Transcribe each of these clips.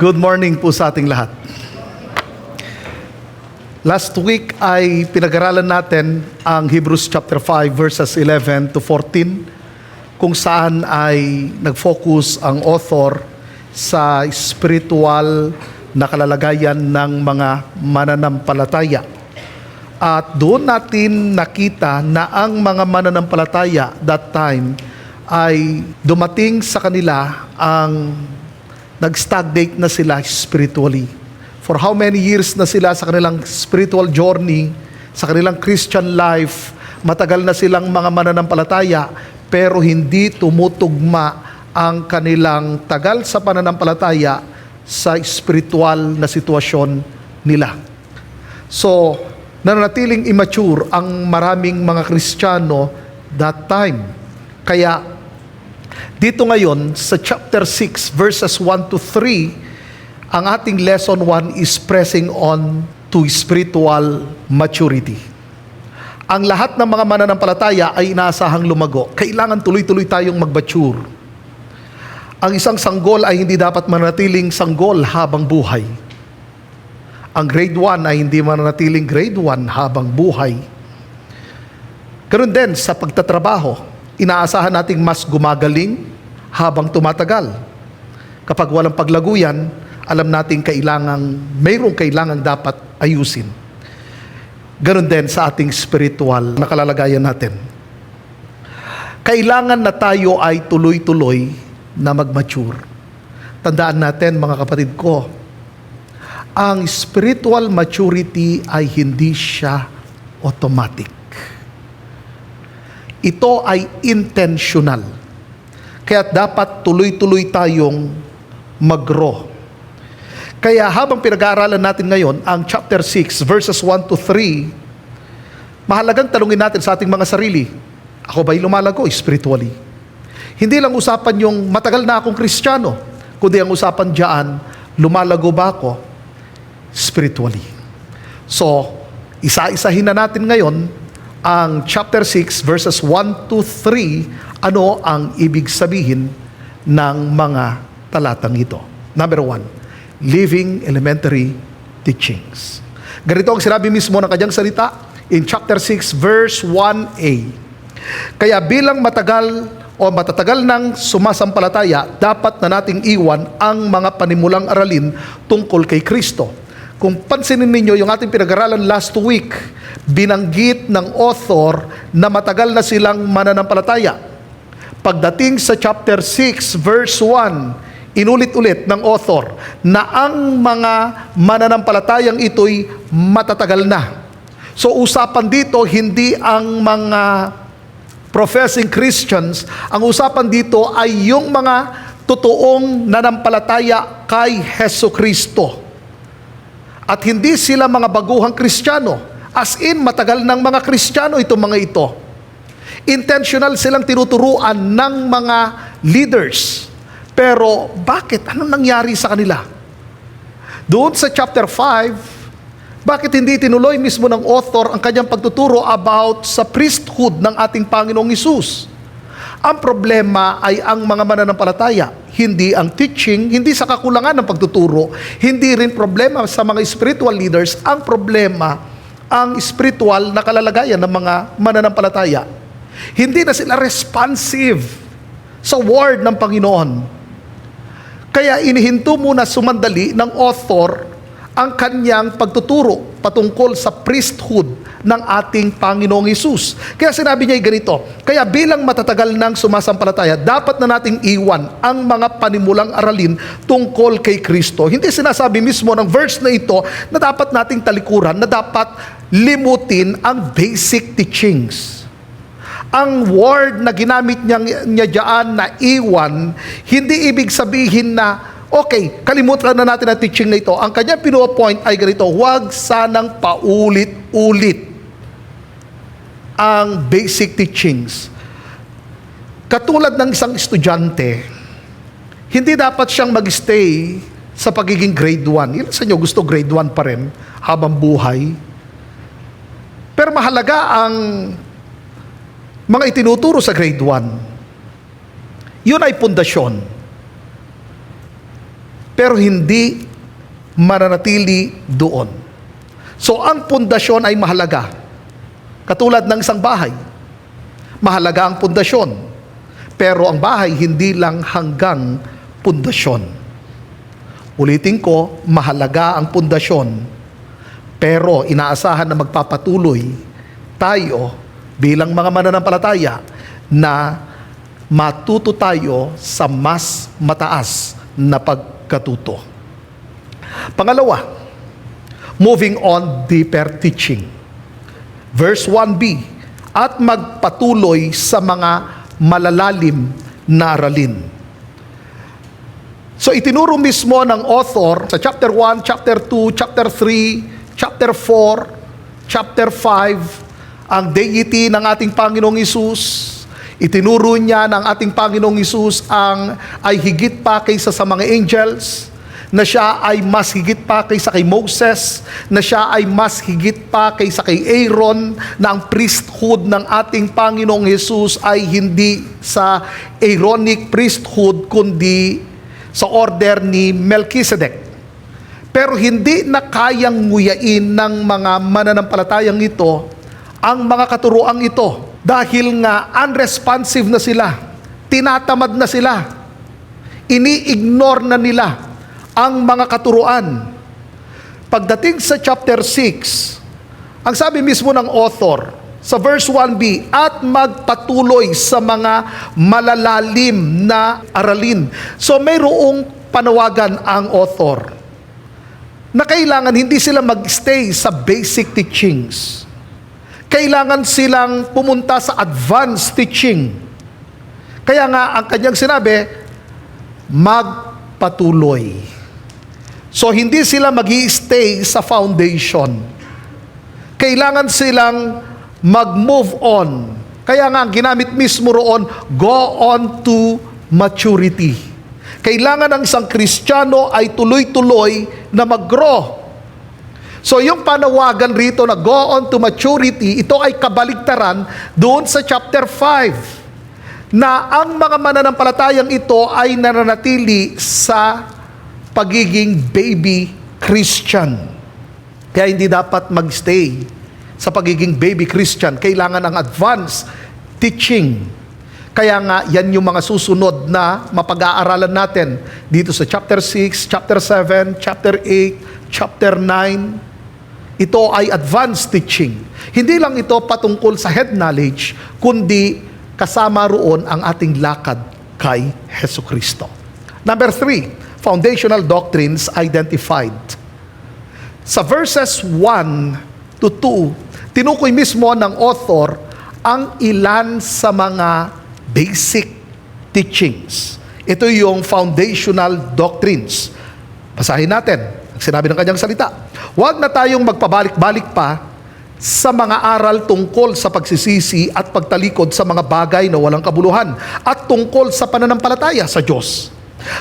Good morning po sa ating lahat. Last week ay pinag-aralan natin ang Hebrews chapter 5 verses 11 to 14 kung saan ay nag-focus ang author sa spiritual na kalalagayan ng mga mananampalataya. At doon natin nakita na ang mga mananampalataya that time ay dumating sa kanila ang nag-stagnate na sila spiritually. For how many years na sila sa kanilang spiritual journey, sa kanilang Christian life, matagal na silang mga mananampalataya, pero hindi tumutugma ang kanilang tagal sa pananampalataya sa spiritual na sitwasyon nila. So, nanatiling immature ang maraming mga Kristiyano that time. Kaya, dito ngayon, sa chapter 6, verses 1 to 3, ang ating lesson 1 is pressing on to spiritual maturity. Ang lahat ng mga mananampalataya ay inaasahang lumago. Kailangan tuloy-tuloy tayong mag-mature. Ang isang sanggol ay hindi dapat manatiling sanggol habang buhay. Ang grade 1 ay hindi manatiling grade 1 habang buhay. Ganoon din sa pagtatrabaho, inaasahan nating mas gumagaling habang tumatagal. Kapag walang paglaguyan, alam natin mayroong kailangang dapat ayusin. Ganon din sa ating spiritual na kalalagayan natin. Kailangan na tayo ay tuloy-tuloy na mag-mature. Tandaan natin, mga kapatid ko, ang spiritual maturity ay hindi siya automatic. Ito ay intentional. Kaya dapat tuloy-tuloy tayong mag-grow. Kaya habang pinag-aaralan natin ngayon ang chapter 6 verses 1 to 3, mahalagang tanungin natin sa ating mga sarili, ako ba'y lumalago spiritually? Hindi lang usapan yung matagal na akong Kristiyano, kundi ang usapan diyan, lumalago ba ako spiritually? So, isa-isahin na natin ngayon ang chapter 6 verses 1 to 3, ano ang ibig sabihin ng mga talatang ito. Number 1, living elementary teachings. Ganito ang sinabi mismo ng kanyang salita in chapter 6 verse 1a. Kaya bilang matatagal ng sumasampalataya, dapat na nating iwan ang mga panimulang aralin tungkol kay Kristo. Kung pansinin ninyo yung ating pinag-aralan last week, binanggit ng author na matagal na silang mananampalataya. Pagdating sa chapter 6 verse 1, inulit-ulit ng author na ang mga mananampalatayang ito'y matatagal na. So usapan dito hindi ang mga professing Christians, ang usapan dito ay yung mga totoong nanampalataya kay Hesus Kristo. At hindi sila mga baguhang Kristiyano. As in, matagal ng mga Kristiyano itong mga ito. Intentional silang tinuturuan ng mga leaders. Pero bakit? Anong nangyari sa kanila? Doon sa chapter 5, bakit hindi tinuloy mismo ng author ang kanyang pagtuturo about sa priesthood ng ating Panginoong Hesus? Ang problema ay ang mga mananampalataya, hindi ang teaching, hindi sa kakulangan ng pagtuturo, hindi rin problema sa mga spiritual leaders, ang problema, ang spiritual na kalalagayan ng mga mananampalataya. Hindi na sila responsive sa word ng Panginoon. Kaya inihinto muna sumandali ng author ang kanyang pagtuturo patungkol sa priesthood ng ating Panginoong Hesus. Kaya sinabi niya ganito, kaya bilang matatagal ng sumasampalataya, dapat na nating iwan ang mga panimulang aralin tungkol kay Kristo. Hindi sinasabi mismo ng verse na ito na dapat nating talikuran, na dapat limutin ang basic teachings. Ang word na ginamit niya diyan na iwan, hindi ibig sabihin na okay, kalimutan na natin ang teaching na ito. Ang kanyang pino-point ay ganito, huwag sanang paulit-ulit ang basic teachings. Katulad ng isang estudyante, hindi dapat siyang mag-stay sa pagiging grade 1. Ilan sa inyo gusto grade 1 pa rin habang buhay? Pero mahalaga ang mga itinuturo sa grade 1. Yun ay pundasyon. pero hindi mananatili doon. So ang pundasyon ay mahalaga. Katulad ng isang bahay. Mahalaga ang pundasyon. Pero ang bahay hindi lang hanggang pundasyon. Ulitin ko, mahalaga ang pundasyon. Pero inaasahan na magpapatuloy tayo bilang mga mananampalataya na matuto tayo sa mas mataas na pagkatuto. Pangalawa, moving on deeper teaching. Verse 1b, at magpatuloy sa mga malalalim na aralin. So itinuro mismo ng author sa chapter 1, chapter 2, chapter 3, chapter 4, chapter 5, ang deity ng ating Panginoong Hesus. Itinuro niya ng ating Panginoong Hesus ay higit pa kaysa sa mga angels, na siya ay mas higit pa kaysa kay Moses, na siya ay mas higit pa kaysa kay Aaron, na ang priesthood ng ating Panginoong Hesus ay hindi sa Aaronic priesthood, kundi sa order ni Melchizedek. Pero hindi na kayang nguyain ng mga mananampalatayang ito ang mga katuroang ito. Dahil nga unresponsive na sila, tinatamad na sila, ini-ignore na nila ang mga katuruan. Pagdating sa chapter 6, ang sabi mismo ng author sa verse 1b, at magpatuloy sa mga malalalim na aralin. So mayroong panawagan ang author na kailangan hindi sila magstay sa basic teachings. Kailangan silang pumunta sa advanced teaching. Kaya nga, ang kanyang sinabi, magpatuloy. So, hindi sila mag-i-stay sa foundation. Kailangan silang mag-move on. Kaya nga, ang ginamit mismo roon, go on to maturity. Kailangan ng isang Kristiyano ay tuloy-tuloy na mag-grow. So yung panawagan rito na go on to maturity, ito ay kabaligtaran doon sa chapter 5, na ang mga mananampalatayang ito ay nananatili sa pagiging baby Christian. Kaya hindi dapat magstay sa pagiging baby Christian. Kailangan ng advanced teaching. Kaya nga, yan yung mga susunod na mapag-aaralan natin dito sa chapter 6, chapter 7, chapter 8, chapter 9. Ito ay advanced teaching. Hindi lang ito patungkol sa head knowledge, kundi kasama roon ang ating lakad kay Hesukristo. Number 3, foundational doctrines identified. Sa verses 1 to 2, tinukoy mismo ng author ang ilan sa mga basic teachings. Ito yung foundational doctrines. Basahin natin. Sinabi ng kanyang salita, huwag na tayong magpabalik-balik pa sa mga aral tungkol sa pagsisisi at pagtalikod sa mga bagay na walang kabuluhan at tungkol sa pananampalataya sa Diyos.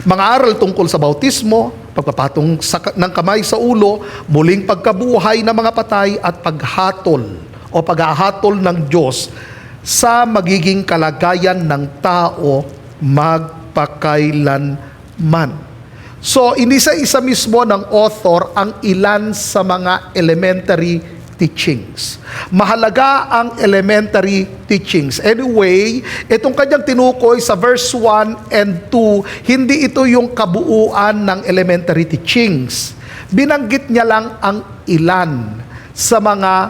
Mga aral tungkol sa bautismo, pagpapatong ng kamay sa ulo, muling pagkabuhay ng mga patay at paghatol o paghahatol ng Diyos sa magiging kalagayan ng tao magpakailanman. So, inisa-isa mismo ng author ang ilan sa mga elementary teachings. Mahalaga ang elementary teachings. Anyway, itong kanyang tinukoy sa verse 1 and 2, hindi ito yung kabuuan ng elementary teachings. Binanggit niya lang ang ilan sa mga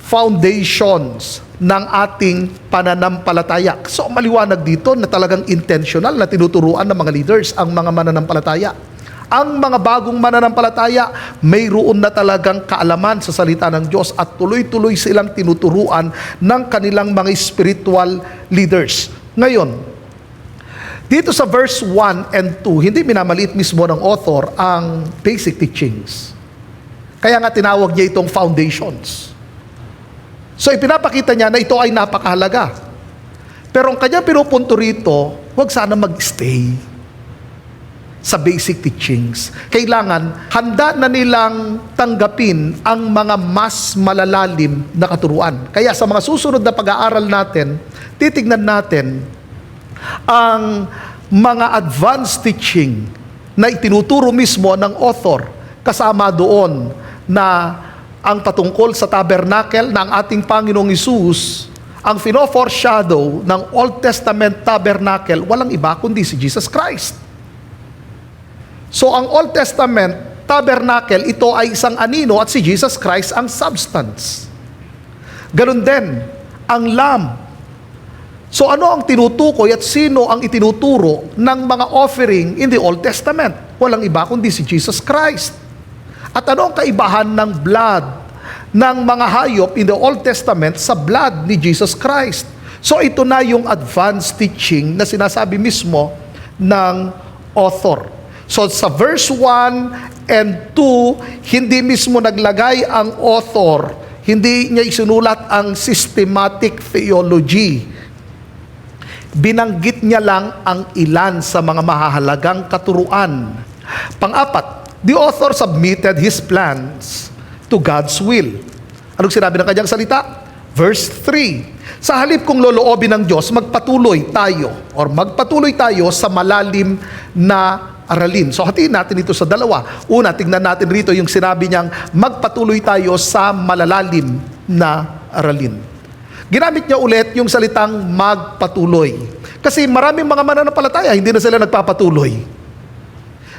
foundations ng ating pananampalataya. So maliwanag dito na talagang intentional na tinuturuan ng mga leaders ang mga mananampalataya. Ang mga bagong mananampalataya, mayroon na talagang kaalaman sa salita ng Diyos at tuloy-tuloy silang tinuturuan ng kanilang mga spiritual leaders. Ngayon, dito sa verse 1 and 2, hindi minamaliit mismo ng author ang basic teachings. Kaya nga tinawag niya itong foundations. So ipinapakita niya na ito ay napakahalaga. Pero ang kanyang pinupunto rito, huwag sana mag-stay sa basic teachings. Kailangan, handa na nilang tanggapin ang mga mas malalalim na katuruan. Kaya sa mga susunod na pag-aaral natin, titignan natin ang mga advanced teaching na itinuturo mismo ng author. Kasama doon na ang patungkol sa tabernacle ng ating Panginoong Hesus, ang fino-foreshadow ng Old Testament tabernacle, walang iba kundi si Jesus Christ. So ang Old Testament tabernacle, ito ay isang anino at si Jesus Christ ang substance. Ganun din, ang lamb. So ano ang tinutukoy at sino ang itinuturo ng mga offering in the Old Testament? Walang iba kundi si Jesus Christ. At ano ang kaibahan ng blood ng mga hayop in the Old Testament sa blood ni Jesus Christ? So ito na yung advanced teaching na sinasabi mismo ng author. So sa verse 1 and 2, hindi mismo naglagay ang author, hindi niya isinulat ang systematic theology. Binanggit niya lang ang ilan sa mga mahahalagang katuruan. Pang-apat, the author submitted his plans to God's will. Anong sinabi ng kanyang salita? Verse 3, sa halip kong loloobin ng Diyos, magpatuloy tayo sa malalim na aralin. So hatiin natin ito sa dalawa. Una, tingnan natin rito yung sinabi niyang magpatuloy tayo sa malalalim na aralin. Ginamit niya ulit yung salitang magpatuloy. Kasi maraming mga mananampalataya, hindi na sila nagpapatuloy.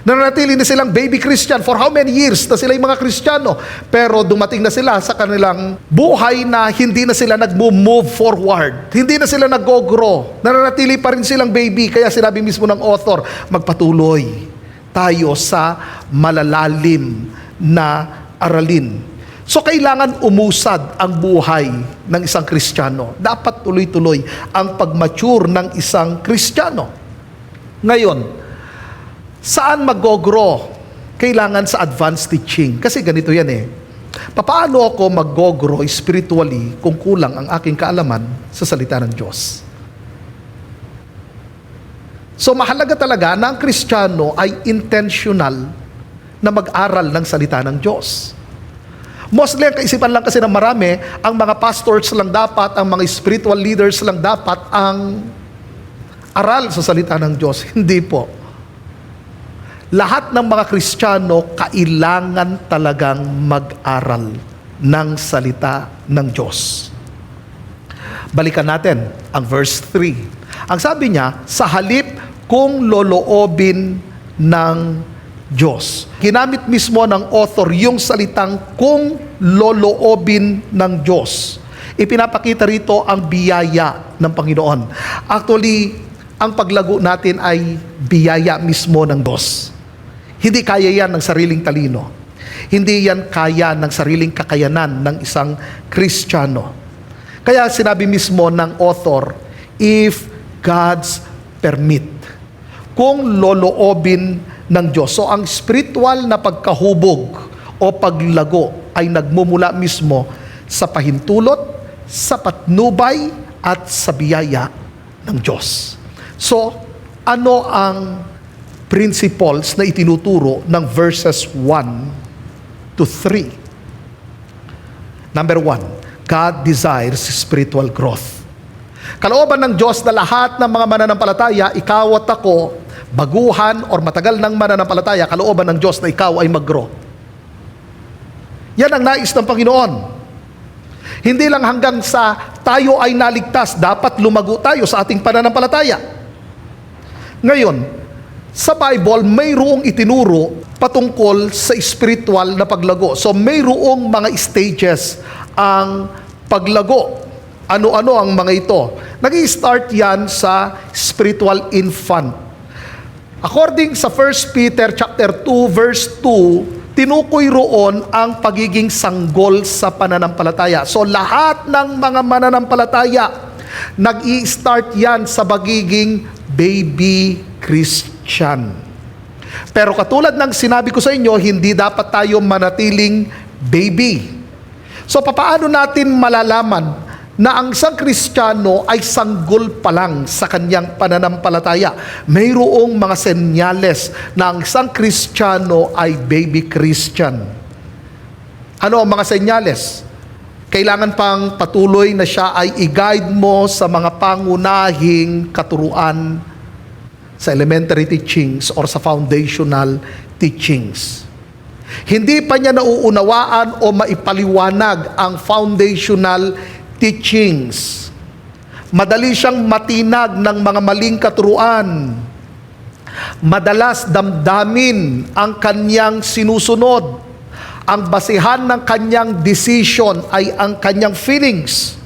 Nananatili na silang baby Christian for how many years na sila yung mga Kristiyano. Pero dumating na sila sa kanilang buhay na hindi na sila nag-move forward. Hindi na sila nag-grow. Nananatili pa rin silang baby. Kaya sinabi mismo ng author, magpatuloy tayo sa malalalim na aralin. So kailangan umusad ang buhay ng isang Kristiyano. Dapat tuloy-tuloy ang pag-mature ng isang Kristiyano. Ngayon, saan mag-grow? Kailangan sa advanced teaching. Kasi ganito yan eh. Paano ako mag-grow spiritually kung kulang ang aking kaalaman sa salita ng Diyos? So mahalaga talaga na ang Kristiyano ay intentional na mag-aral ng salita ng Diyos. Mostly ang kaisipan lang kasi ng marami, ang mga pastors lang dapat, ang mga spiritual leaders lang dapat ang aral sa salita ng Diyos. Hindi po. Lahat ng mga Kristiyano kailangan talagang mag-aral ng salita ng Diyos. Balikan natin ang verse 3. Ang sabi niya, sa halip kung loloobin ng Diyos. Ginamit mismo ng author yung salitang kung loloobin ng Diyos. Ipinapakita rito ang biyaya ng Panginoon. Actually, ang paglago natin ay biyaya mismo ng Diyos. Hindi kaya yan ng sariling talino. Hindi yan kaya ng sariling kakayanan ng isang Kristiyano. Kaya sinabi mismo ng author, if God's permit, kung loloobin ng Diyos. So ang spiritual na pagkahubog o paglago ay nagmumula mismo sa pahintulot, sa patnubay at sa biyaya ng Diyos. So ano ang principles na itinuturo ng verses 1 to 3. Number 1, God desires spiritual growth. Kalooban ng Diyos na lahat ng mga mananampalataya, ikaw at ako, baguhan or matagal ng mananampalataya, kalooban ng Diyos na ikaw ay mag-grow. Yan ang nais ng Panginoon. Hindi lang hanggang sa tayo ay naligtas, dapat lumago tayo sa ating pananampalataya. Ngayon, sa Bible, mayroong itinuro patungkol sa spiritual na paglago. So, mayroong mga stages ang paglago. Ano-ano ang mga ito? Nag-i-start yan sa spiritual infant. According sa 1 Peter chapter 2, verse 2, tinukoy roon ang pagiging sanggol sa pananampalataya. So, lahat ng mga mananampalataya, nag-i-start yan sa pagiging baby Christian. Pero katulad ng sinabi ko sa inyo, hindi dapat tayo manatiling baby. So papaano natin malalaman na ang isang Kristiyano ay sanggol pa lang sa kanyang pananampalataya? Mayroong mga senyales na ang isang Kristiyano ay baby Christian. Ano ang mga senyales? Kailangan pang patuloy na siya ay i-guide mo sa mga pangunahing katuruan sa elementary teachings or sa foundational teachings. Hindi pa niya nauunawaan o maipaliwanag ang foundational teachings. Madali siyang matinag ng mga maling katuruan. Madalas damdamin ang kanyang sinusunod. Ang basihan ng kanyang decision ay ang kanyang feelings.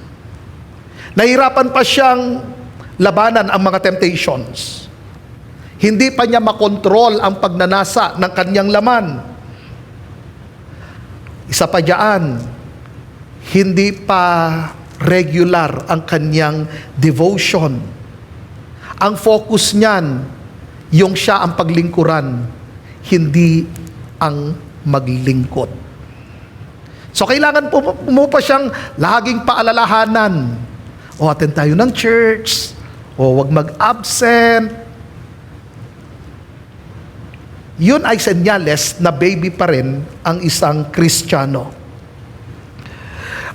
Nahirapan pa siyang labanan ang mga temptations. Hindi pa niya makontrol ang pagnanasa ng kanyang laman. Isa pa diyan, hindi pa regular ang kanyang devotion. Ang focus niyan, yung siya ang paglingkuran, hindi ang maglingkod. So kailangan mo pa siyang laging paalalahanan. O attend tayo ng church, o wag mag-absent. Yun ay senyales na baby pa rin ang isang Kristiyano.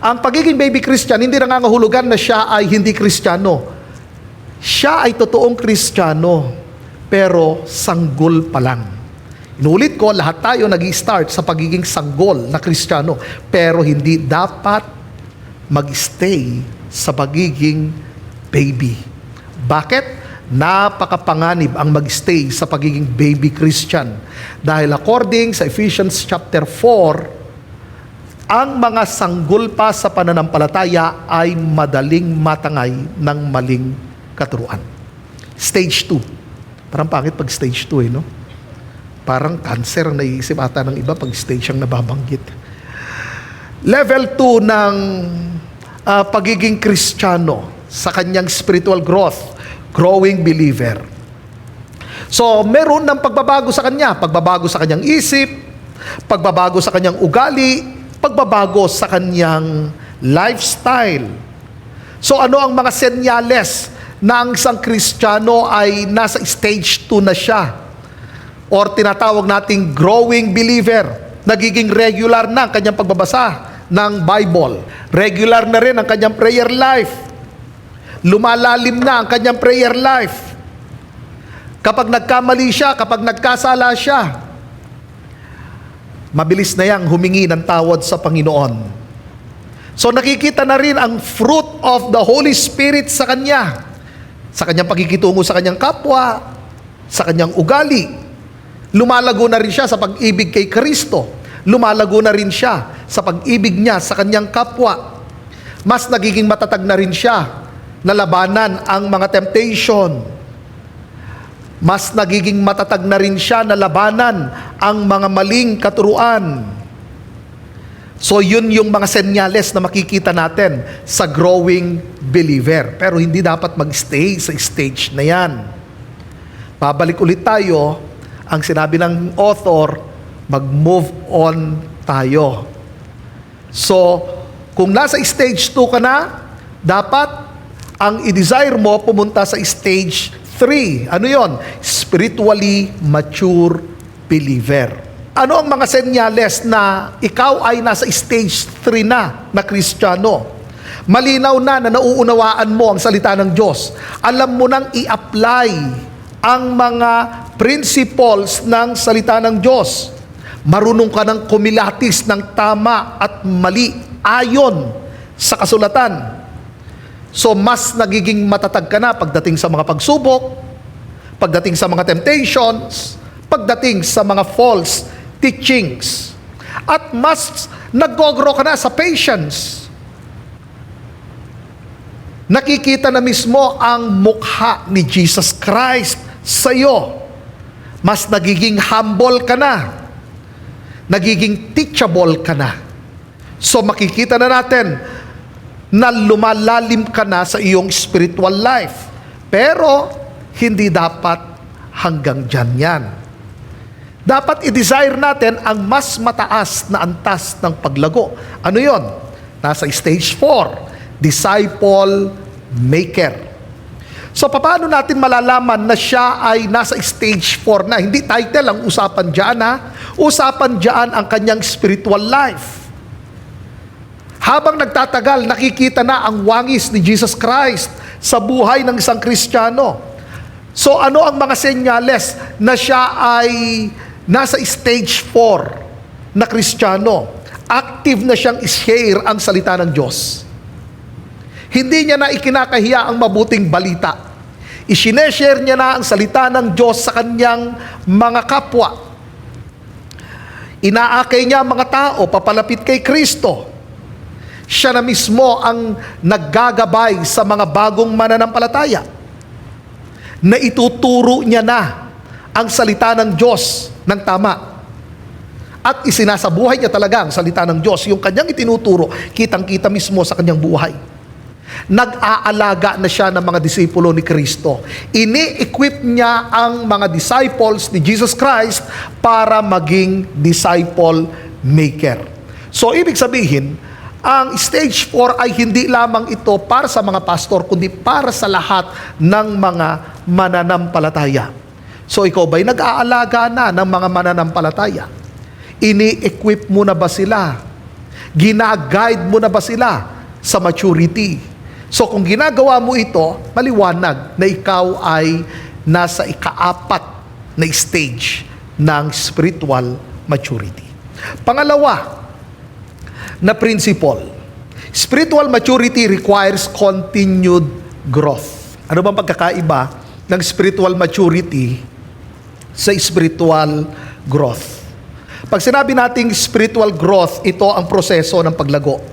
Ang pagiging baby Christian, hindi nangangahulugan na siya ay hindi Kristiyano. Siya ay totoong Kristiyano, pero sanggol pa lang. Inulit ko, lahat tayo nag-i-start sa pagiging sanggol na Kristiyano, pero hindi dapat mag-stay sa pagiging baby. Bakit? Napakapanganib ang mag-stay sa pagiging baby Christian. Dahil according sa Ephesians chapter 4, ang mga sanggol pa sa pananampalataya ay madaling matangay ng maling katuruan. Stage 2. Parang pangit pag stage 2 no? Parang cancer ang naiisip ata ng iba pag stage ang nababanggit. Level 2 ng pagiging Kristiyano sa kanyang spiritual growth, growing believer. So, meron ng pagbabago sa kanya. Pagbabago sa kanyang isip, pagbabago sa kanyang ugali, pagbabago sa kanyang lifestyle. So, ano ang mga senyales na ang isang Kristiyano ay nasa stage 2 na siya? Or tinatawag nating growing believer. Nagiging regular na ang kanyang pagbabasa ng Bible. Regular na rin ang kanyang prayer life. Lumalalim na ang kanyang prayer life. Kapag nagkamali siya, kapag nagkasala siya, mabilis na yang humingi ng tawad sa Panginoon. So nakikita na rin ang fruit of the Holy Spirit sa kanya. Sa kanyang pakikitungo sa kanyang kapwa, sa kanyang ugali. Lumalago na rin siya sa pag-ibig kay Kristo. Lumalago na rin siya sa pag-ibig niya sa kanyang kapwa. Mas nagiging matatag na rin siya na labanan ang mga temptation. Mas nagiging matatag na rin siya na labanan ang mga maling katuruan. So yun yung mga senyales na makikita natin sa growing believer. Pero hindi dapat magstay sa stage na yan. Babalik ulit tayo, ang sinabi ng author, mag-move on tayo. So, kung nasa stage 2 ka na, dapat ang i-desire mo pumunta sa stage 3. Ano yon? Spiritually mature believer. Ano ang mga senyales na ikaw ay nasa stage 3 na Kristiyano? Malinaw na nauunawaan mo ang salita ng Diyos. Alam mo nang i-apply ang mga principles ng salita ng Diyos. Marunong ka ng kumilatis ng tama at mali ayon sa kasulatan. So, mas nagiging matatag ka na pagdating sa mga pagsubok, pagdating sa mga temptations, pagdating sa mga false teachings. At mas nag-grow ka na sa patience. Nakikita na mismo ang mukha ni Jesus Christ sa iyo. Mas nagiging humble ka na. Nagiging teachable ka na. So, makikita na natin na lumalalim ka na sa iyong spiritual life. Pero, hindi dapat hanggang dyan yan. Dapat i-desire natin ang mas mataas na antas ng paglago. Ano yon? Nasa stage 4, disciple maker. So, paano natin malalaman na siya ay nasa stage 4 na? Hindi title ang usapan dyan, ha? Usapan dyan ang kanyang spiritual life. Habang nagtatagal, nakikita na ang wangis ni Jesus Christ sa buhay ng isang Kristiyano. So ano ang mga senyales na siya ay nasa stage 4 na Kristiyano? Active na siyang share ang salita ng Diyos. Hindi niya na ikinakahiya ang mabuting balita. Isineshare niya na ang salita ng Diyos sa kanyang mga kapwa. Inaakay niya ang mga tao papalapit kay Kristo. Siya na mismo ang naggagabay sa mga bagong mananampalataya. Na ituturo niya na ang salita ng Diyos ng tama. At isinasabuhay niya talaga ang salita ng Diyos. Yung kanyang itinuturo, kitang-kita mismo sa kanyang buhay. Nag-aalaga na siya ng mga disipulo ni Kristo. Ini-equip niya ang mga disciples ni Jesus Christ para maging disciple maker. So, ibig sabihin, ang stage 4 ay hindi lamang ito para sa mga pastor, kundi para sa lahat ng mga mananampalataya. So ikaw ba'y nag-aalaga na ng mga mananampalataya? Ini-equip mo na ba sila? Gina-guide mo na ba sila sa maturity? So kung ginagawa mo ito, maliwanag na ikaw ay nasa ika-4 na stage ng spiritual maturity. Pangalawa, na principle. Spiritual maturity requires continued growth. Ano bang pagkakaiba ng spiritual maturity sa spiritual growth? Pag sinabi nating spiritual growth, ito ang proseso ng paglago.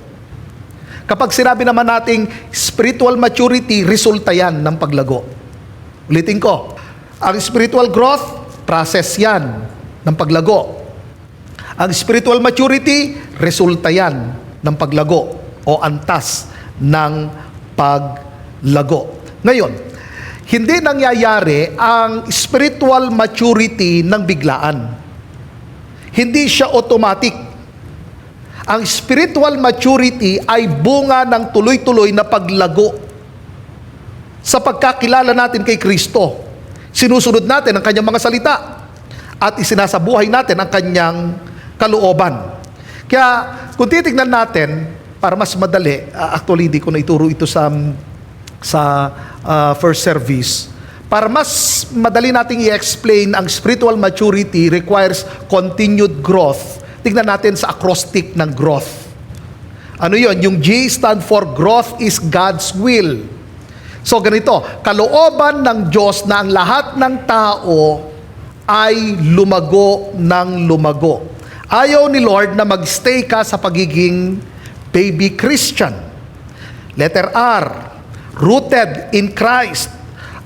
Kapag sinabi naman nating spiritual maturity, resulta yan ng paglago. Ulitin ko, ang spiritual growth, process yan ng paglago. Ang spiritual maturity, resulta yan ng paglago o antas ng paglago. Ngayon, hindi nangyayari ang spiritual maturity ng biglaan. Hindi siya automatic. Ang spiritual maturity ay bunga ng tuloy-tuloy na paglago sa pagkakilala natin kay Kristo. Sinusunod natin ang kanyang mga salita at isinasabuhay natin ang kanyang kalooban. Kaya kung titignan natin, para mas madali, actually di ko na ituro ito sa first service, para mas madali nating i-explain ang spiritual maturity requires continued growth. Tignan natin sa acrostic ng growth. Ano yon? Yung G stand for growth is God's will. So ganito, kalooban ng Diyos na ang lahat ng tao ay lumago ng lumago. Ayaw ni Lord na magstay ka sa pagiging baby Christian. Letter R, rooted in Christ.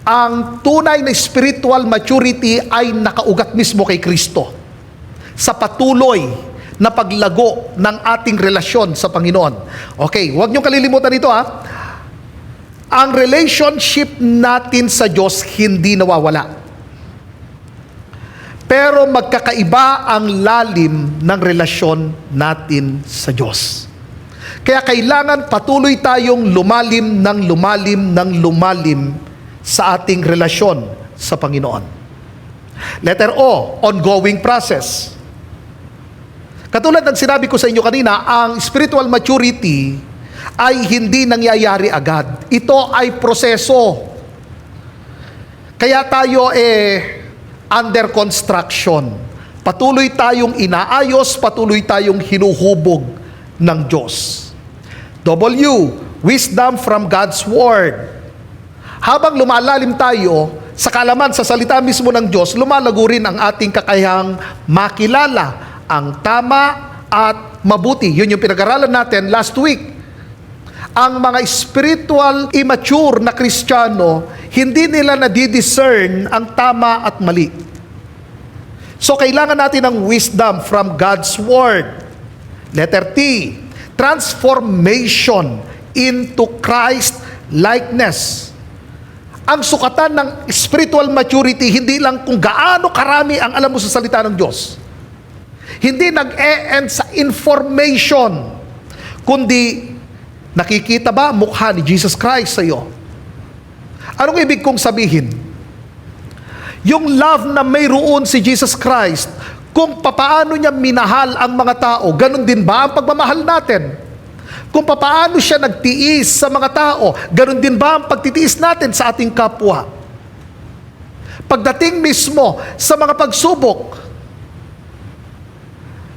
Ang tunay na spiritual maturity ay nakaugat mismo kay Kristo. Sa patuloy na paglago ng ating relasyon sa Panginoon. Okay, huwag niyong kalilimutan ito ha. Ang relationship natin sa Diyos hindi nawawala. Pero magkakaiba ang lalim ng relasyon natin sa Diyos. Kaya kailangan patuloy tayong lumalim ng sa ating relasyon sa Panginoon. Letter O, ongoing process. Katulad ng sinabi ko sa inyo kanina, ang spiritual maturity ay hindi nangyayari agad. Ito ay proseso. Kaya tayo under construction. Patuloy tayong inaayos, patuloy tayong hinuhubog ng Diyos. W, wisdom from God's Word. Habang lumalalim tayo sa kaalaman sa salita mismo ng Diyos, lumalago rin ang ating kakayahang makilala ang tama at mabuti. Yun yung pinag-aralan natin last week. Ang mga spiritual immature na Kristiyano, hindi nila nadidiscern ang tama at mali. So, kailangan natin ng wisdom from God's Word. Letter T, transformation into Christ likeness. Ang sukatan ng spiritual maturity, hindi lang kung gaano karami ang alam mo sa salita ng Diyos. Hindi nag-e-end sa information, kundi nakikita ba mukha ni Jesus Christ sa iyo? Anong ibig kong sabihin? Yung love na mayroon si Jesus Christ, kung papaano niya minahal ang mga tao, ganun din ba ang pagmamahal natin? Kung papaano siya nagtiis sa mga tao, ganun din ba ang pagtitiis natin sa ating kapwa? Pagdating mismo sa mga pagsubok,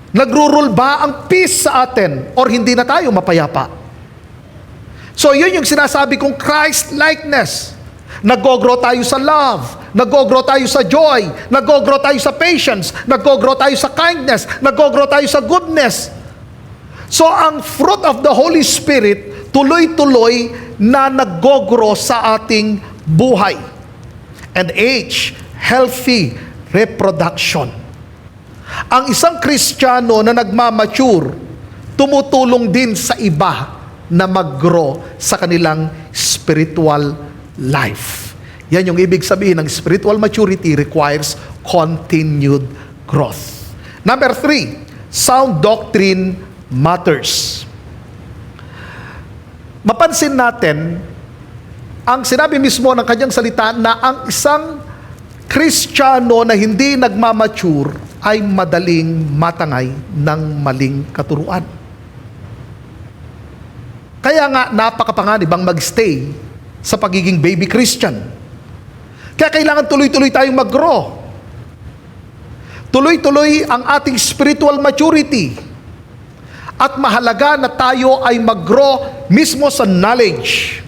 nagro-rule ba ang peace sa atin or hindi na tayo mapayapa? So yun yung sinasabi kong Christ-likeness. Nag-grow tayo sa love, nag-grow tayo sa joy, nag-grow tayo sa patience, nag-grow tayo sa kindness, nag-grow tayo sa goodness. So ang fruit of the Holy Spirit, tuloy-tuloy na nag-grow sa ating buhay. And H, healthy reproduction. Ang isang Kristiyano na nagmamature, tumutulong din sa iba na mag-grow sa kanilang spiritual life. Yan yung ibig sabihin ng spiritual maturity requires continued growth. Number 3, sound doctrine matters. Mapansin natin, ang sinabi mismo ng kanyang salita na ang isang Kristiyano na hindi nagmamature ay madaling matangay ng maling katuruan. Kaya nga napakapanganib ang magstay sa pagiging baby Christian. Kaya kailangan tuloy-tuloy tayong mag-grow. Tuloy-tuloy ang ating spiritual maturity. At mahalaga na tayo ay mag-grow mismo sa knowledge.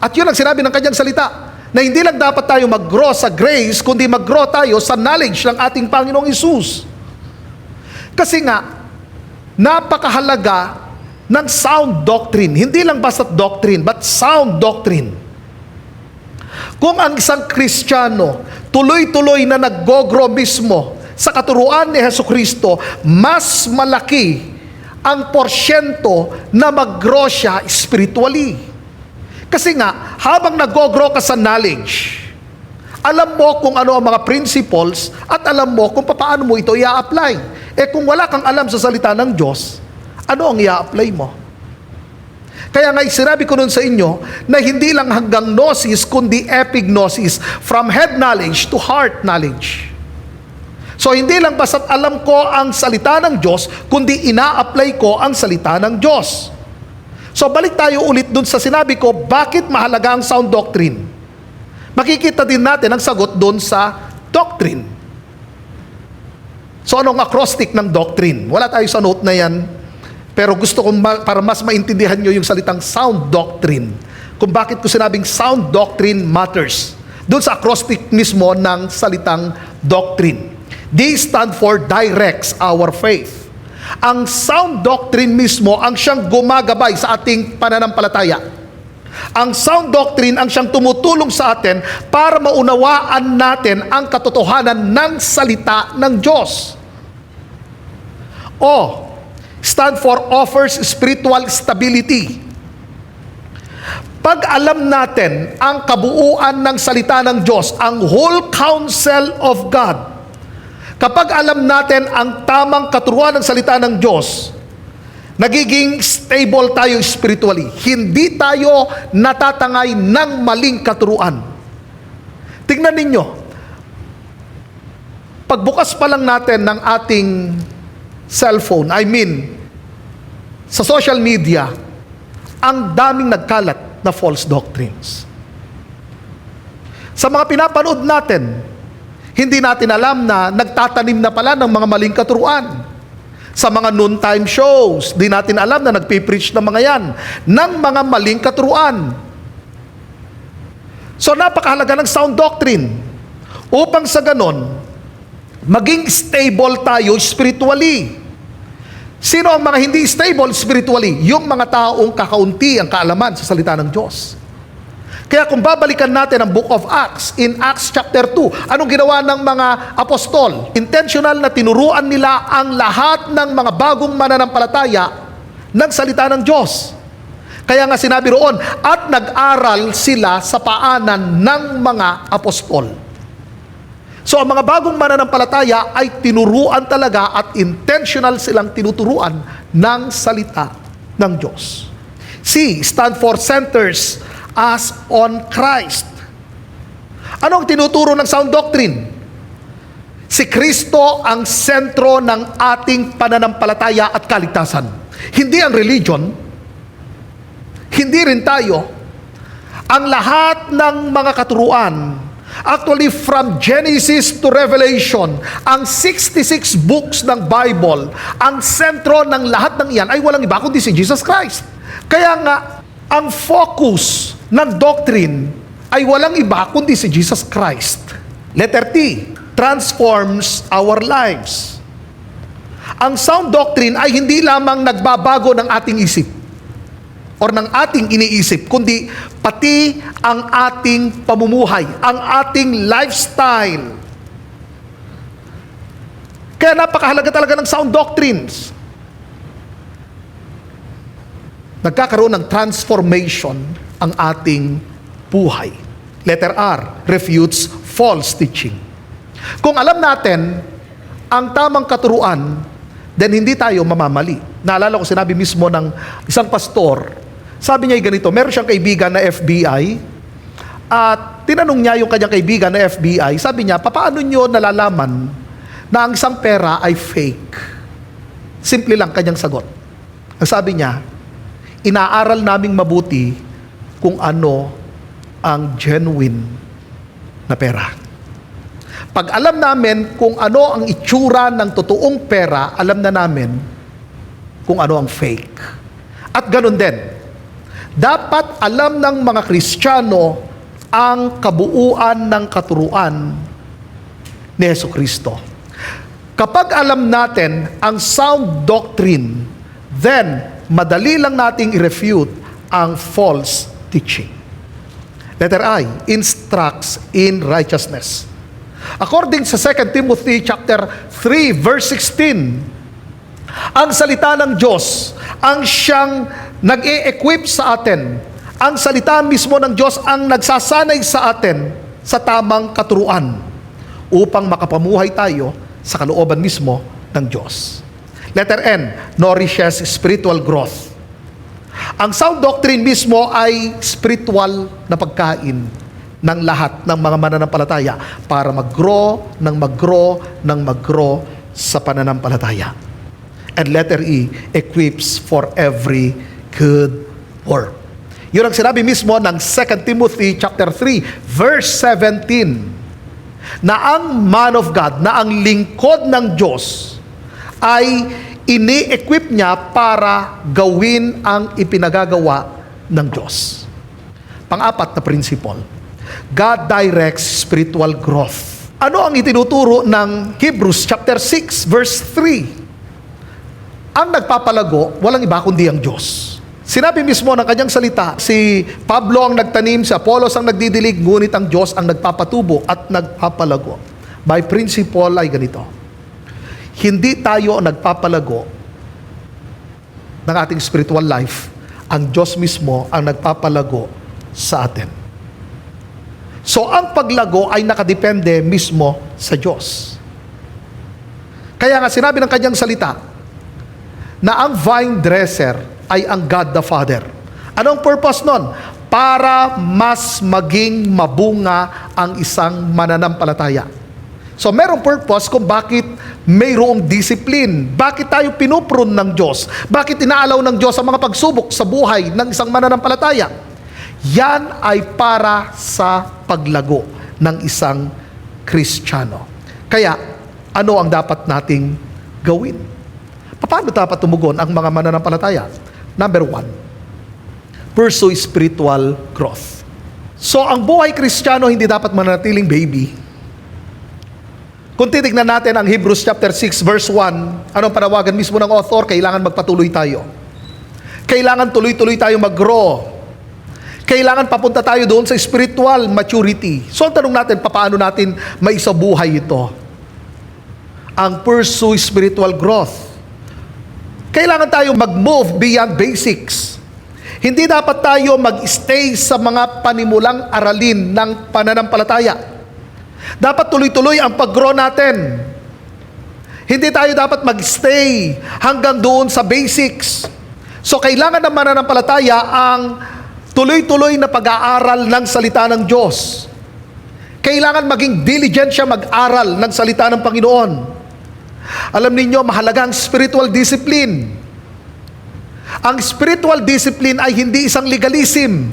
At yun ang sinabi ng kanyang salita, na hindi lang dapat tayo mag-grow sa grace, kundi mag-grow tayo sa knowledge ng ating Panginoong Hesus. Kasi nga, napakahalaga ng sound doctrine. Hindi lang basta doctrine, but sound doctrine. Kung ang isang Kristiyano tuloy-tuloy na nag-grow mismo sa katuruan ni Hesukristo, mas malaki ang porsyento na mag-grow siya spiritually. Kasi nga, habang nag-grow ka sa knowledge, alam mo kung ano ang mga principles at alam mo kung paano mo ito i-apply. Kung wala kang alam sa salita ng Diyos, ano ang i-apply mo? Kaya nga sinabi ko nun sa inyo na hindi lang hanggang gnosis kundi epignosis, from head knowledge to heart knowledge. So hindi lang basta't alam ko ang salita ng Diyos kundi ina-apply ko ang salita ng Diyos. So balik tayo ulit dun sa sinabi ko, bakit mahalaga ang sound doctrine? Makikita din natin ang sagot dun sa doctrine. So anong acrostic ng doctrine? Wala tayo sa note na yan. Pero gusto ko para mas maintindihan nyo yung salitang sound doctrine. Kung bakit ko sinabing sound doctrine matters. Doon sa acrostic mismo ng salitang doctrine. D stand for directs our faith. Ang sound doctrine mismo ang siyang gumagabay sa ating pananampalataya. Ang sound doctrine ang siyang tumutulong sa atin para maunawaan natin ang katotohanan ng salita ng Diyos. O stand for offers spiritual stability. Pag alam natin ang kabuuan ng salita ng Diyos, ang whole counsel of God, kapag alam natin ang tamang katuruan ng salita ng Diyos, nagiging stable tayo spiritually. Hindi tayo natatangay ng maling katuruan. Tingnan ninyo, pagbukas pa lang natin ng ating cellphone, sa social media, ang daming nagkalat na false doctrines. Sa mga pinapanood natin, hindi natin alam na nagtatanim na pala ng mga maling katuruan. Sa mga noontime shows, di natin alam na nagpipreach ng mga yan, ng mga maling katuruan. So napakahalaga ng sound doctrine, upang sa ganon, maging stable tayo spiritually. Sino ang mga hindi stable spiritually? Yung mga taong kakaunti ang kaalaman sa salita ng Diyos. Kaya kung babalikan natin ang Book of Acts, in Acts chapter 2, anong ginawa ng mga apostol? Intentional na tinuruan nila ang lahat ng mga bagong mananampalataya ng salita ng Diyos. Kaya nga sinabi roon, at nag-aral sila sa paanan ng mga apostol. So ang mga bagong mananampalataya ay tinuruan talaga at intentional silang tinuturuan ng salita ng Diyos. C, stand for centers as on Christ. Anong tinuturo ng sound doctrine? Si Kristo ang sentro ng ating pananampalataya at kaligtasan. Hindi ang religion, hindi rin tayo. Ang lahat ng mga katuruan Actually, from Genesis to Revelation, ang 66 books ng Bible, ang sentro ng lahat ng iyan ay walang iba kundi si Jesus Christ. Kaya nga, ang focus ng doctrine ay walang iba kundi si Jesus Christ. Letter T, transforms our lives. Ang sound doctrine ay hindi lamang nagbabago ng ating isip or ng ating iniisip, kundi pati ang ating pamumuhay, ang ating lifestyle. Kaya napakahalaga talaga ng sound doctrines. Nagkakaroon ng transformation ang ating buhay. Letter R, refutes false teaching. Kung alam natin ang tamang katuruan, then hindi tayo mamamali. Naalala ko, sinabi mismo ng isang pastor, sabi niya ganito, meron siyang kaibigan na FBI, at tinanong niya yung kanyang kaibigan na FBI, sabi niya, paano niyo nalalaman na ang isang pera ay fake? Simple lang kanyang sagot. Ang sabi niya, inaaral naming mabuti kung ano ang genuine na pera. Pag alam namin kung ano ang itsura ng totoong pera, alam na namin kung ano ang fake. At ganun din, dapat alam ng mga Kristiyano ang kabuuan ng katuruan ni Jesucristo. Kapag alam natin ang sound doctrine, then madali lang nating i-refute ang false teaching. Letter I, instructs in righteousness. According sa 2 Timothy chapter 3 verse 16, ang salita ng Diyos ang siyang nag-e-equip sa atin. Ang salita mismo ng Diyos ang nagsasanay sa atin sa tamang katuruan upang makapamuhay tayo sa kalooban mismo ng Diyos. Letter N, nourishes spiritual growth. Ang sound doctrine mismo ay spiritual na pagkain ng lahat ng mga mananampalataya para mag-grow sa pananampalataya. And letter E, equips for every good work. Yun ang sinabi mismo ng 2 Timothy chapter 3 verse 17, na ang man of God, na ang lingkod ng Diyos ay ini-equip niya para gawin ang ipinagagawa ng Diyos. Pang-apat na principle, God directs spiritual growth. Ano ang itinuturo ng Hebrews chapter 6 verse 3? Ang nagpapalago, walang iba kundi ang Diyos. Sinabi mismo ng kanyang salita, si Pablo ang nagtanim, si Apollos ang nagdidilig, ngunit ang Diyos ang nagpapatubo at nagpapalago. By principle ay ganito, hindi tayo nagpapalago ng ating spiritual life, ang Diyos mismo ang nagpapalago sa atin. So ang paglago ay nakadepende mismo sa Diyos. Kaya nga sinabi ng kanyang salita na ang vine dresser ay ang God the Father. Anong purpose nun? Para mas maging mabunga ang isang mananampalataya. So merong purpose kung bakit mayroong discipline. Bakit tayo pinuprune ng Diyos? Bakit inaalaw ng Diyos ang mga pagsubok sa buhay ng isang mananampalataya? Yan ay para sa paglago ng isang Kristiyano. Kaya, ano ang dapat nating gawin? Paano dapat tumugon ang mga mananampalataya? Number 1, pursue spiritual growth. So, ang buhay Kristiyano hindi dapat mananatiling baby. Kung titignan natin ang Hebrews chapter 6 verse 1, anong panawagan mismo ng author? Kailangan magpatuloy tayo. Kailangan tuloy-tuloy tayo mag-grow. Kailangan papunta tayo doon sa spiritual maturity. So, ang tanong natin, paano natin maisabuhay ito? Ang pursue spiritual growth. Kailangan tayo mag-move beyond basics. Hindi dapat tayo mag-stay sa mga panimulang aralin ng pananampalataya. Dapat tuloy-tuloy ang pag-grow natin. Hindi tayo dapat mag-stay hanggang doon sa basics. So, kailangan ng mananampalataya ang tuloy-tuloy na pag-aaral ng salita ng Diyos. Kailangan maging diligent siya mag-aral ng salita ng Panginoon. Alam ninyo, mahalaga ang spiritual discipline. Ang spiritual discipline ay hindi isang legalism.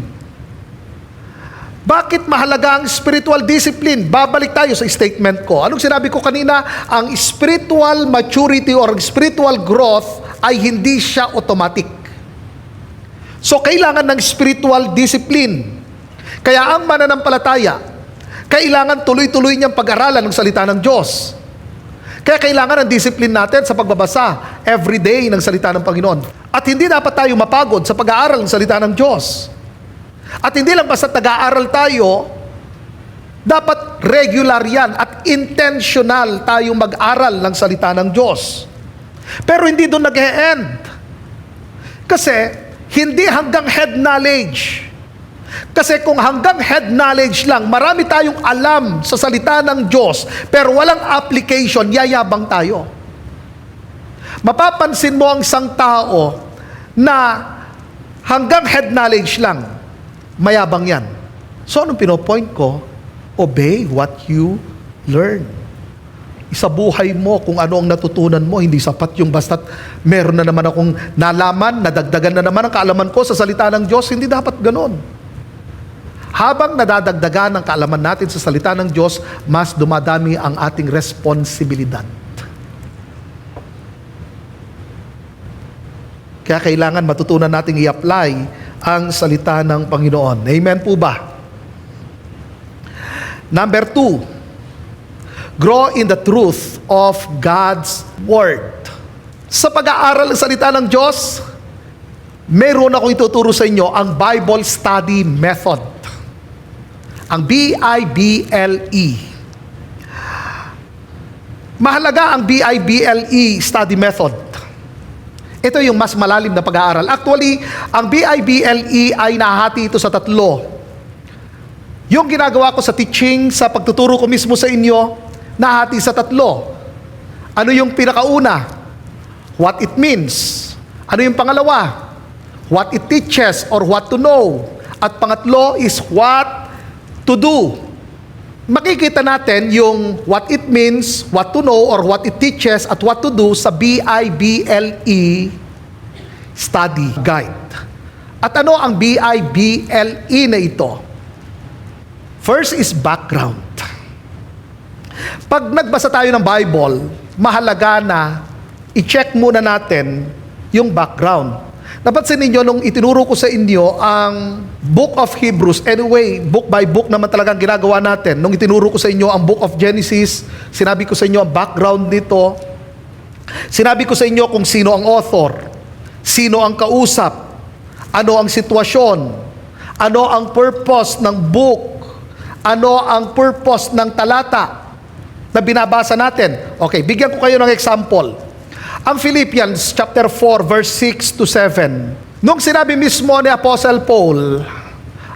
Bakit mahalaga ang spiritual discipline? Babalik tayo sa statement ko. Anong sinabi ko kanina? Ang spiritual maturity or spiritual growth ay hindi siya automatic. So, kailangan ng spiritual discipline. Kaya ang mananampalataya, kailangan tuloy-tuloy niyang pag-aralan ng salita ng Diyos. Kaya kailangan ng discipline natin sa pagbabasa everyday ng salita ng Panginoon. At hindi dapat tayo mapagod sa pag-aaral ng salita ng Diyos. At hindi lang basta nag-aaral tayo, dapat regular yan at intentional tayong mag-aral ng salita ng Diyos. Pero hindi doon nag-e-end. Kasi hindi hanggang head knowledge. Kasi kung hanggang head knowledge lang, marami tayong alam sa salita ng Diyos, pero walang application, yayabang tayo. Mapapansin mo ang isang tao na hanggang head knowledge lang, mayabang yan. So anong pinopoint ko? Obey what you learn. Sa buhay mo, kung ano ang natutunan mo, hindi sapat yung basta't meron na naman akong nalaman, nadagdagan na naman ang kaalaman ko sa salita ng Diyos. Hindi dapat ganon. Habang nadadagdagan ang kaalaman natin sa salita ng Diyos, mas dumadami ang ating responsibilidad. Kaya kailangan matutunan nating i-apply ang salita ng Panginoon. Amen po ba? Number 2, grow in the truth of God's Word. Sa pag-aaral ng salita ng Diyos, meron akong ituturo sa inyo ang Bible Study Method. Ang BIBLE. Mahalaga ang BIBLE study method. Ito yung mas malalim na pag-aaral. Actually, ang BIBLE ay nahati ito sa 3. Yung ginagawa ko sa teaching, sa pagtuturo ko mismo sa inyo, nahati sa 3. Ano yung pinakauna? What it means. Ano yung pangalawa? What it teaches or what to know. At pangatlo is what to do. Makikita natin yung what it means, what to know, or what it teaches, at what to do sa BIBLE study guide. At ano ang BIBLE na ito? First is background. Pag nagbasa tayo ng Bible, mahalaga na i-check muna natin yung background. Napansin ninyo nung itinuro ko sa inyo ang Book of Hebrews. Anyway, book by book naman talagang ginagawa natin. Nung itinuro ko sa inyo ang Book of Genesis, sinabi ko sa inyo ang background nito. Sinabi ko sa inyo kung sino ang author, sino ang kausap, ano ang sitwasyon, ano ang purpose ng book, ano ang purpose ng talata na binabasa natin. Okay, bigyan ko kayo ng example. Ang Philippians chapter 4 verse 6 to 7. Nung sinabi mismo ni Apostle Paul,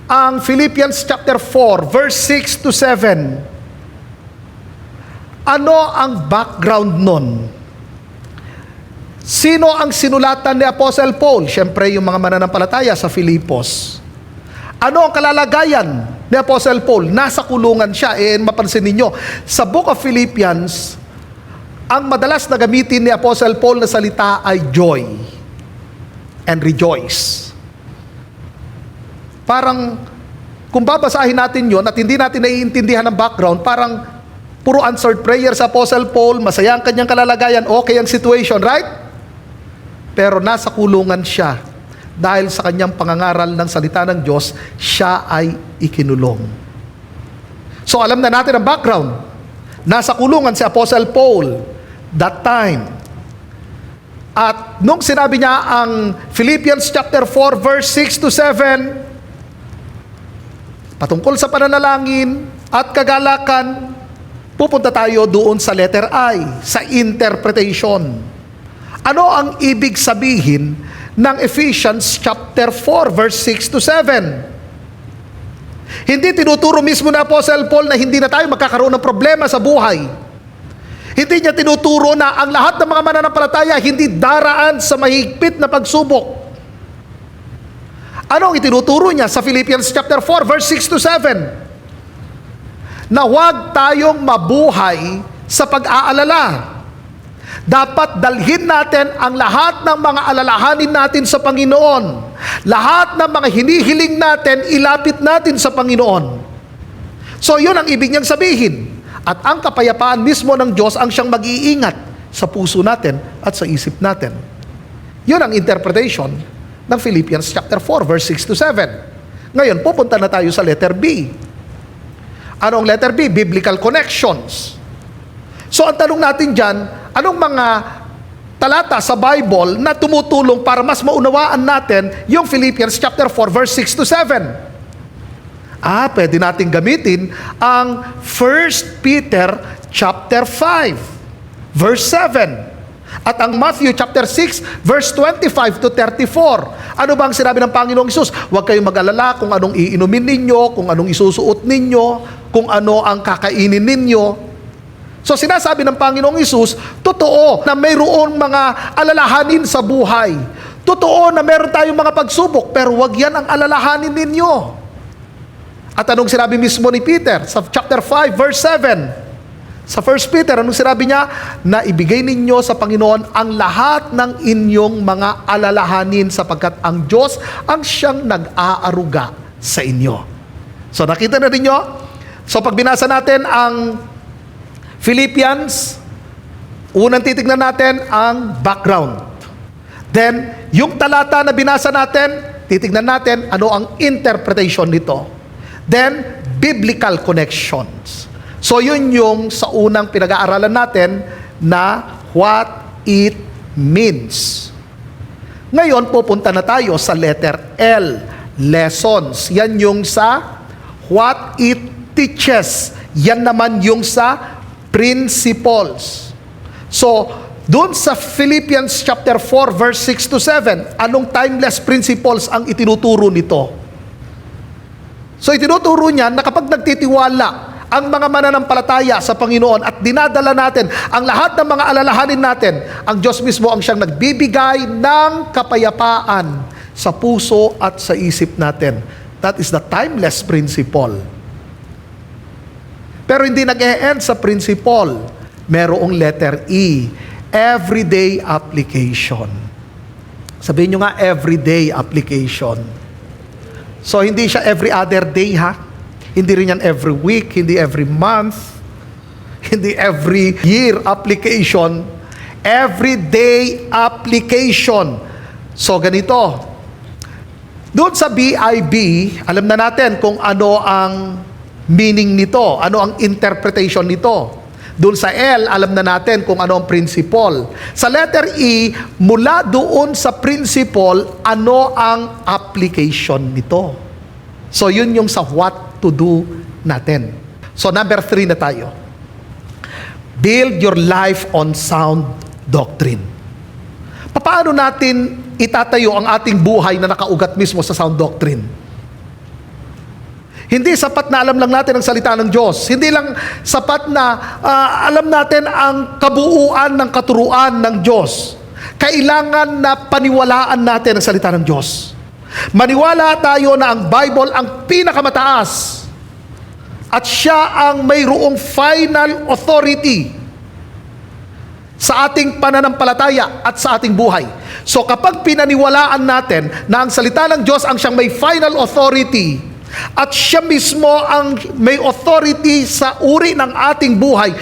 ang Philippians chapter 4 verse 6 to 7, ano ang background nun? Sino ang sinulatan ni Apostle Paul? Siyempre yung mga mananampalataya sa Filipos. Ano ang kalalagayan ni Apostle Paul? Nasa kulungan siya. Mapansin ninyo, sa Book of Philippians, ang madalas na gamitin ni Apostle Paul na salita ay joy and rejoice. Parang, kung babasahin natin yon at hindi natin naiintindihan ang background, parang puro answered prayer sa Apostle Paul, masaya ang kanyang kalalagayan, okay ang situation, right? Pero nasa kulungan siya dahil sa kanyang pangangaral ng salita ng Diyos, siya ay ikinulong. So alam na natin ang background. Nasa kulungan si Apostle Paul that time. At nung sinabi niya ang Philippians chapter 4 verse 6 to 7, patungkol sa pananalangin at kagalakan, pupunta tayo doon sa letter I, sa interpretation. Ano ang ibig sabihin ng Ephesians chapter 4 verse 6 to 7? Hindi tinuturo mismo na Apostle Paul na hindi na tayo magkakaroon ng problema sa buhay. Hindi niya tinuturo na ang lahat ng mga mananampalataya hindi daraan sa mahigpit na pagsubok. Ano ang itinuturo niya sa Philippians chapter 4 verse 6 to 7? Na huwag tayong mabuhay sa pag-aalala. Dapat dalhin natin ang lahat ng mga alalahanin natin sa Panginoon. Lahat ng mga hinihiling natin, ilapit natin sa Panginoon. So yun ang ibig niyang sabihin. At ang kapayapaan mismo ng Diyos ang siyang mag-iingat sa puso natin at sa isip natin. Yun ang interpretation ng Philippians chapter 4 verse 6 to 7. Ngayon, pupunta na tayo sa letter B. Ano ang letter B? Biblical connections. So ang tanong natin dyan, anong mga talata sa Bible na tumutulong para mas maunawaan natin yung Philippians chapter 4 verse 6 to 7? Pwede nating gamitin ang 1 Peter chapter 5 verse 7 at ang Matthew chapter 6 verse 25 to 34. Ano ba ang sinabi ng Panginoong Hesus? Huwag kayong mag-alala kung anong iinumin ninyo, kung anong isusuot ninyo, kung ano ang kakainin ninyo. So sinasabi ng Panginoong Hesus, totoo na mayroon mga alalahanin sa buhay. Totoo na meron tayong mga pagsubok, pero wag yan ang alalahanin ninyo. At anong sinabi mismo ni Peter sa chapter 5 verse 7? Sa 1 Peter, anong sinabi niya? Na ibigay ninyo sa Panginoon ang lahat ng inyong mga alalahanin sapagkat ang Diyos ang siyang nag-aaruga sa inyo. So nakita na ninyo? So pag binasa natin ang Philippians, unang titignan natin ang background. Then, yung talata na binasa natin, titignan natin ano ang interpretation nito. Then, biblical connections. So, yun yung sa unang pinag-aaralan natin na what it means. Ngayon, pupunta na tayo sa letter L, lessons. Yan yung sa what it teaches. Yan naman yung sa principles. So, doon sa Philippians chapter 4 verse 6 to 7, anong timeless principles ang itinuturo nito? So, itinuturo niya na kapag nagtitiwala ang mga mananampalataya sa Panginoon at dinadala natin ang lahat ng mga alalahanin natin, ang Diyos mismo ang siyang nagbibigay ng kapayapaan sa puso at sa isip natin. That is the timeless principle. Pero hindi nag-e-end sa principle. Merong letter E, everyday application. Sabihin nyo nga, everyday application. So, hindi siya every other day, ha? Hindi rin yan every week, hindi every month, hindi every year application. Everyday application. So, ganito. Doon sa BIB, alam na natin kung ano ang meaning nito, ano ang interpretation nito. Doon sa L, alam na natin kung ano ang principle. Sa letter E, mula doon sa principle, ano ang application nito. So, yun yung sa what to do natin. So, number 3 na tayo. Build your life on sound doctrine. Paano natin itatayo ang ating buhay na nakaugat mismo sa sound doctrine? Hindi sapat na alam lang natin ang salita ng Diyos. Hindi lang sapat na alam natin ang kabuuan ng katuruan ng Diyos. Kailangan na paniwalaan natin ang salita ng Diyos. Maniwala tayo na ang Bible ang pinakamataas at siya ang mayroong final authority sa ating pananampalataya at sa ating buhay. So kapag pinaniwalaan natin na ang salita ng Diyos ang siyang may final authority at siya mismo ang may authority sa uri ng ating buhay,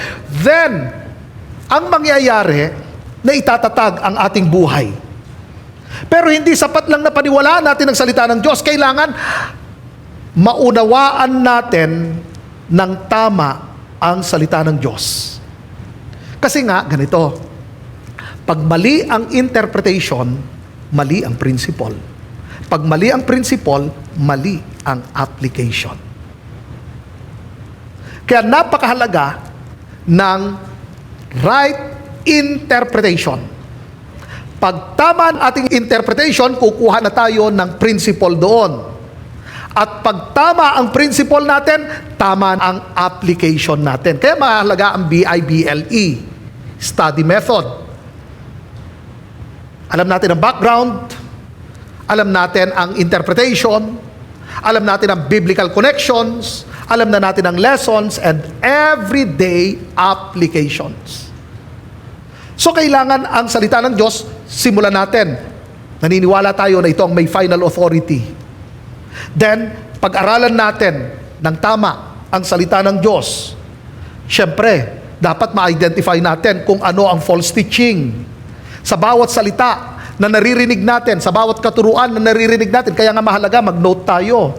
then ang mangyayari na itatatag ang ating buhay. Pero hindi sapat lang na paniwalaan natin ang salita ng Diyos. Kailangan maunawaan natin ng tama ang salita ng Diyos. Kasi nga, ganito, pag mali ang interpretation, mali ang principle. Pag mali ang principle, mali ang application. Kaya napakahalaga ng right interpretation. Pag tama ang ating interpretation, kukuha na tayo ng principle doon. At pag tama ang principle natin, tama ang application natin. Kaya mahalaga ang BIBLE, study method. Alam natin ang background, alam natin ang interpretation, alam natin ang biblical connections, alam na natin ang lessons and everyday applications. So kailangan ang salita ng Diyos, simulan natin. Naniniwala tayo na ito ang may final authority. Then, pag-aralan natin ng tama ang salita ng Diyos, syempre, dapat ma-identify natin kung ano ang false teaching. Sa bawat salita na naririnig natin, sa bawat katuruan na naririnig natin, kaya nga mahalaga mag-note tayo.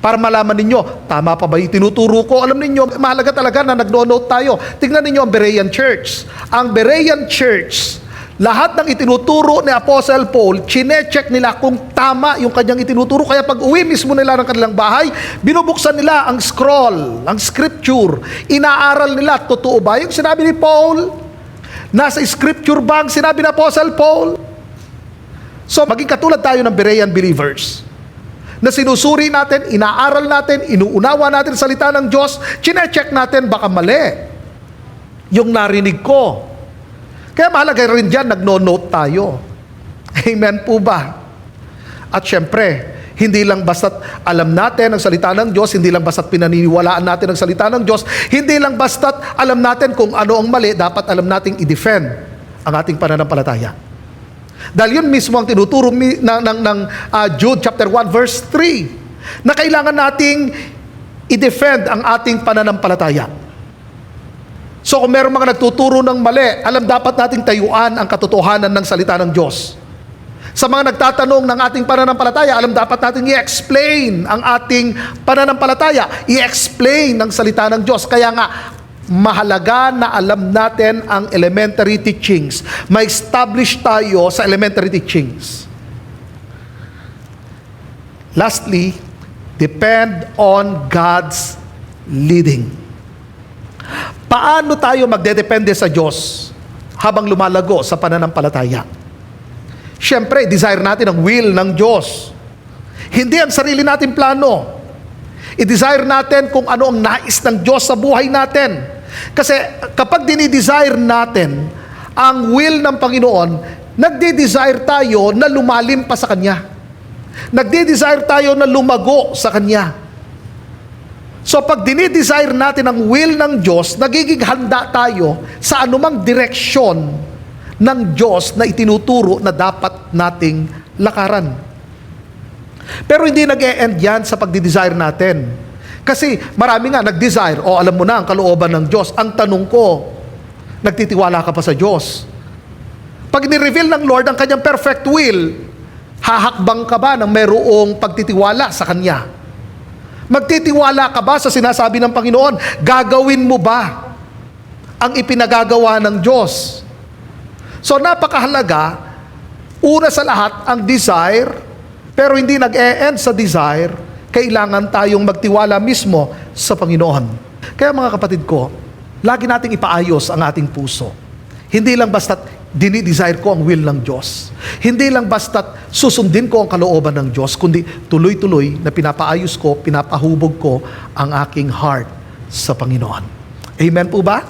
Para malaman ninyo, tama pa ba yung tinuturo ko? Alam ninyo, mahalaga talaga na nag-note tayo. Tingnan ninyo ang Berean Church. Ang Berean Church, lahat ng itinuturo ni Apostle Paul, chine-check nila kung tama yung kanyang itinuturo. Kaya pag uwi mismo nila ng kanilang bahay, binubuksan nila ang scroll, ang scripture. Inaaral nila, totoo ba yung sinabi ni Paul? Nasa scripture ba ang sinabi ni Apostle Paul? So, maging katulad tayo ng Berean believers na sinusuri natin, inaaral natin, inuunawa natin salita ng Diyos, chine-check natin, baka mali yung narinig ko. Kaya mahalaga rin dyan, nagno-note tayo. Amen po ba? At syempre, hindi lang basta't alam natin ang salita ng Diyos, hindi lang basta't pinaniniwalaan natin ang salita ng Diyos, hindi lang basta't alam natin kung ano ang mali, dapat alam nating i-defend ang ating pananampalataya. Dahil yun mismo ang tinuturo ng Jude chapter 1 verse 3, na kailangan nating i-defend ang ating pananampalataya. So kung meron mga nagtuturo ng mali, alam dapat nating tayuan ang katotohanan ng salita ng Diyos. Sa mga nagtatanong ng ating pananampalataya, alam dapat nating i-explain ang ating pananampalataya, i-explain ang salita ng Diyos. Kaya nga, mahalaga na alam natin ang elementary teachings. Ma-establish tayo sa elementary teachings. Lastly, depend on God's leading. Paano tayo magdedepende sa Diyos habang lumalago sa pananampalataya? Siyempre, desire natin ang will ng Diyos. Hindi ang sarili nating plano. I-desire natin kung ano ang nais ng Diyos sa buhay natin. Kasi kapag dinidesire natin ang will ng Panginoon, nagde-desire tayo na lumalim pa sa Kanya. Nagde-desire tayo na lumago sa Kanya. So pag dinidesire natin ang will ng Diyos, nagiging handa tayo sa anumang direksyon ng Diyos na itinuturo na dapat nating lakaran. Pero hindi nag-e-end yan sa pagdidesire natin. Kasi marami nga nag-desire, o alam mo na ang kalooban ng Diyos. Ang tanong ko, nagtitiwala ka pa sa Diyos? Pag ni-reveal ng Lord ang kanyang perfect will, hahakbang ka ba ng mayroong pagtitiwala sa Kanya? Magtitiwala ka ba sa sinasabi ng Panginoon? Gagawin mo ba ang ipinagagawa ng Diyos? So napakahalaga, una sa lahat, ang desire, pero hindi nag-e-end sa desire, kailangan tayong magtiwala mismo sa Panginoon. Kaya mga kapatid ko, lagi nating ipaayos ang ating puso. Hindi lang basta't dinidesire ko ang will ng Diyos. Hindi lang basta't susundin ko ang kalooban ng Diyos, kundi tuloy-tuloy na pinapaayos ko, pinapahubog ko ang aking heart sa Panginoon. Amen po ba?